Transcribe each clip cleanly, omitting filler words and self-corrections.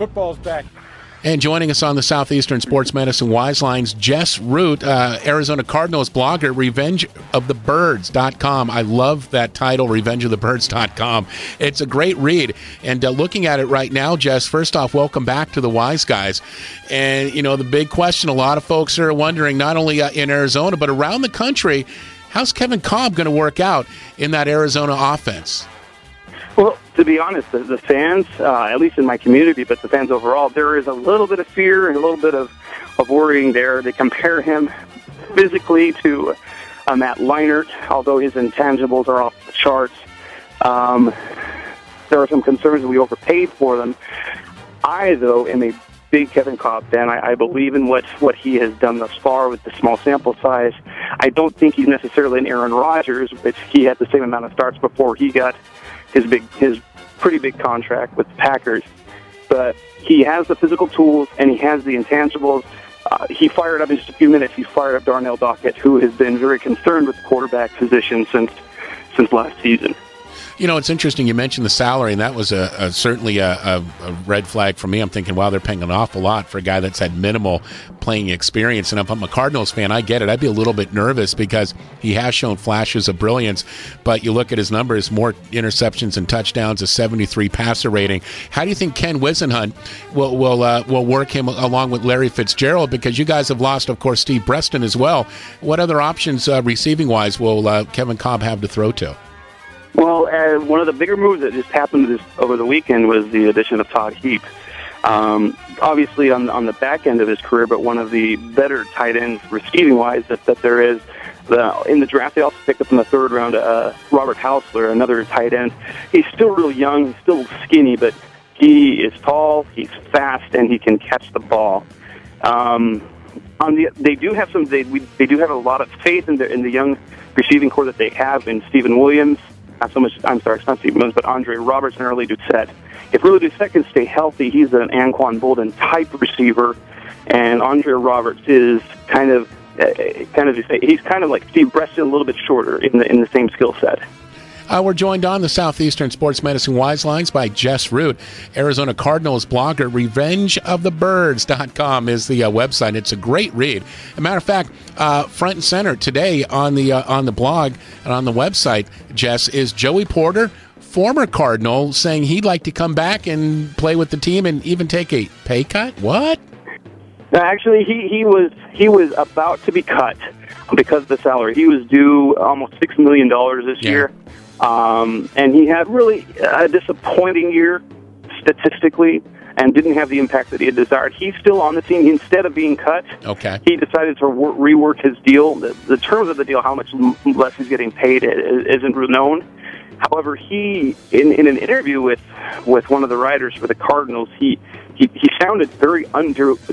Football's back. And joining us on the Southeastern Sports Medicine Wise Lines, Jess Root, Arizona Cardinals blogger, RevengeOfTheBirds.com. I love that title, RevengeOfTheBirds.com. It's a great read. And looking at it right now, Jess, first off, welcome back to the Wise Guys. And, you know, the big question, a lot of folks are wondering, not only in Arizona, but around the country, how's Kevin Kolb going to work out in that Arizona offense? Well, to be honest, the fans, at least in my community, but the fans overall, there is a little bit of fear and a little bit of worrying there. They compare him physically to Matt Leinart, although his intangibles are off the charts. There are some concerns that we overpaid for them. I, though, am a big Kevin Kolb fan. I believe in what he has done thus far with the small sample size. I don't think he's necessarily an Aaron Rodgers, but he had the same amount of starts before he got his pretty big contract with the Packers. But he has the physical tools and he has the intangibles. He fired up in just a few minutes. He fired up Darnell Dockett, who has been very concerned with the quarterback position since last season. You know, it's interesting. You mentioned the salary, and that was certainly a red flag for me. I'm thinking, wow, they're paying an awful lot for a guy that's had minimal playing experience. And if I'm a Cardinals fan, I get it. I'd be a little bit nervous because he has shown flashes of brilliance. But you look at his numbers, more interceptions and touchdowns, a 73 passer rating. How do you think Ken Whisenhunt will work him along with Larry Fitzgerald? Because you guys have lost, of course, Steve Breston as well. What other options, receiving-wise, will Kevin Kolb have to throw to? Well, one of the bigger moves that just happened over the weekend was the addition of Todd Heap. Obviously on the back end of his career, but one of the better tight ends receiving-wise that there is. In the draft, they also picked up in the third round Robert Hausler, another tight end. He's still real young, he's still skinny, but he is tall, he's fast, and he can catch the ball. They do have a lot of faith in the young receiving core that they have in Stephen Williams. It's not Steve Williams, but Andre Roberts and Early Doucette. If Early Doucette can stay healthy, he's an Anquan Bolden type receiver, and Andre Roberts is he's kind of like Steve Breston, a little bit shorter in the same skill set. We're joined on the Southeastern Sports Medicine Wise Lines by Jess Root, Arizona Cardinals blogger. RevengeOfTheBirds.com is the website. It's a great read. As a matter of fact, front and center today on the blog and on the website, Jess, is Joey Porter, former Cardinal, saying he'd like to come back and play with the team and even take a pay cut. What? Actually, he was about to be cut because of the salary. He was due almost $6 million this year. And he had really a disappointing year statistically and didn't have the impact that he had desired. He's still on the team. Instead of being cut, he decided to rework his deal. The terms of the deal, how much less he's getting paid, isn't known. However, he, in an interview with one of the writers for the Cardinals, he sounded very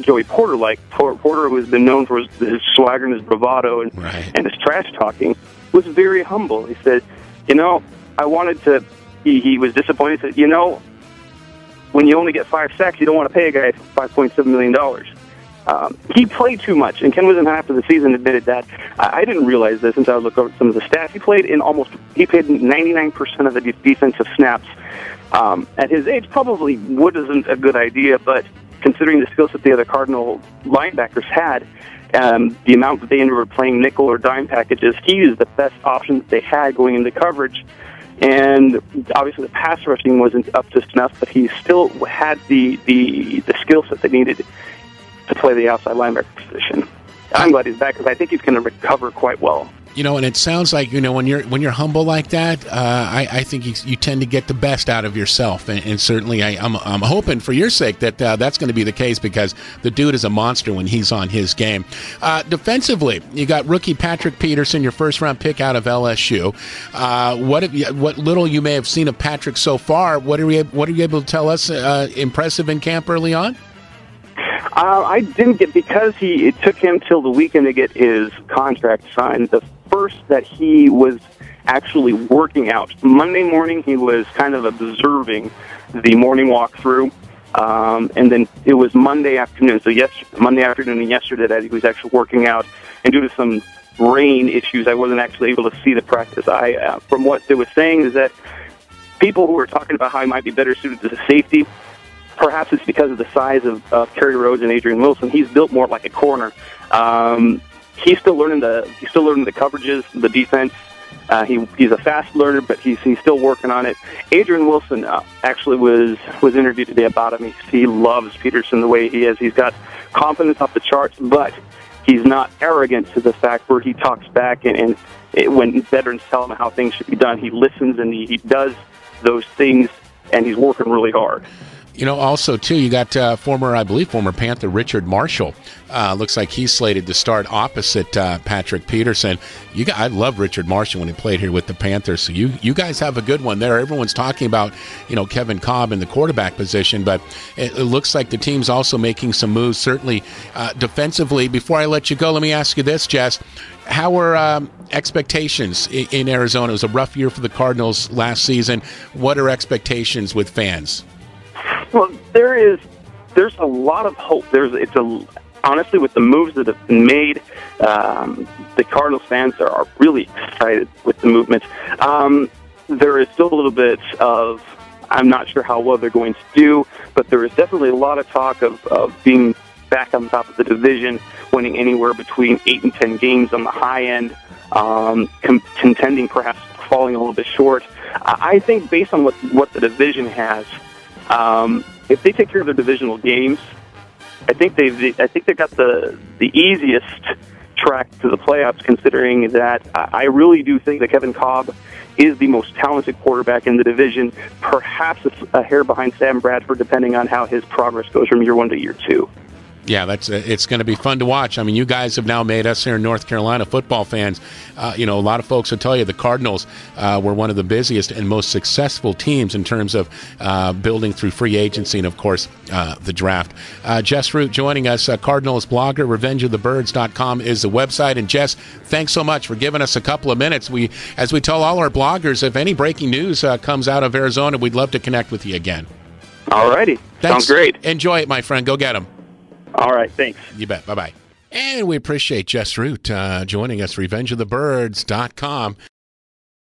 Joey Porter-like. Porter, who has been known for his swagger and his bravado and his trash talking, was very humble. He said, I wanted to. He was disappointed. He said, when you only get 5 sacks, you don't want to pay a guy $5.7 million. He played too much, and Ken Whisenhunt after the season admitted that. I didn't realize this until I looked over some of the stats. He played 99% of the defensive snaps. At his age, probably wasn't a good idea, but considering the skill set the other Cardinal linebackers had, the amount that they ended up playing nickel or dime packages, he was the best option that they had going into coverage. And obviously the pass rushing wasn't up to snuff, but he still had the skill set they needed to play the outside linebacker position. I'm glad he's back because I think he's going to recover quite well. And it sounds like, when you're humble like that, I think you tend to get the best out of yourself. And certainly I'm hoping for your sake that that's going to be the case because the dude is a monster when he's on his game. Defensively, you got rookie Patrick Peterson, your first-round pick out of LSU. What little you may have seen of Patrick so far, what are you able to tell us impressive in camp early on? I didn't because it took him till the weekend to get his contract signed. The first that he was actually working out. Monday morning, he was kind of observing the morning walkthrough, and then it was Monday afternoon. So Monday afternoon and yesterday that he was actually working out, and due to some rain issues, I wasn't actually able to see the practice. From what they were saying is that people who were talking about how he might be better suited as a safety, perhaps it's because of the size of Kerry Rhodes and Adrian Wilson. He's built more like a corner. He's still learning the coverages, the defense. He's a fast learner, but he's still working on it. Adrian Wilson actually was interviewed today about him. He loves Peterson the way he is. He's got confidence off the charts, but he's not arrogant to the fact where he talks back and when veterans tell him how things should be done, he listens and he does those things, and he's working really hard. You know, also, too, you got former Panther Richard Marshall. Looks like he's slated to start opposite Patrick Peterson. I love Richard Marshall when he played here with the Panthers, so you guys have a good one there. Everyone's talking about, Kevin Cobb in the quarterback position, but it looks like the team's also making some moves, certainly defensively. Before I let you go, let me ask you this, Jess. How are expectations in Arizona? It was a rough year for the Cardinals last season. What are expectations with fans? Well, there's a lot of hope. Honestly, with the moves that have been made, the Cardinals fans are really excited with the movement. There is still a little bit of, I'm not sure how well they're going to do, but there is definitely a lot of talk of being back on top of the division, winning anywhere between 8 and 10 games on the high end, contending, perhaps falling a little bit short. I think based on what the division has, if they take care of their divisional games, I think they've got the easiest track to the playoffs, considering that I really do think that Kevin Cobb is the most talented quarterback in the division, perhaps a hair behind Sam Bradford, depending on how his progress goes from year 1 to year 2. Yeah, it's going to be fun to watch. I mean, you guys have now made us here in North Carolina football fans. A lot of folks will tell you the Cardinals were one of the busiest and most successful teams in terms of building through free agency and, of course, the draft. Jess Root joining us, Cardinals blogger, revengeofthebirds.com is the website. And, Jess, thanks so much for giving us a couple of minutes. As we tell all our bloggers, if any breaking news comes out of Arizona, we'd love to connect with you again. All righty. Sounds great. Enjoy it, my friend. Go get them. All right, thanks. You bet. Bye-bye. And we appreciate Jess Root joining us, revengeofthebirds.com.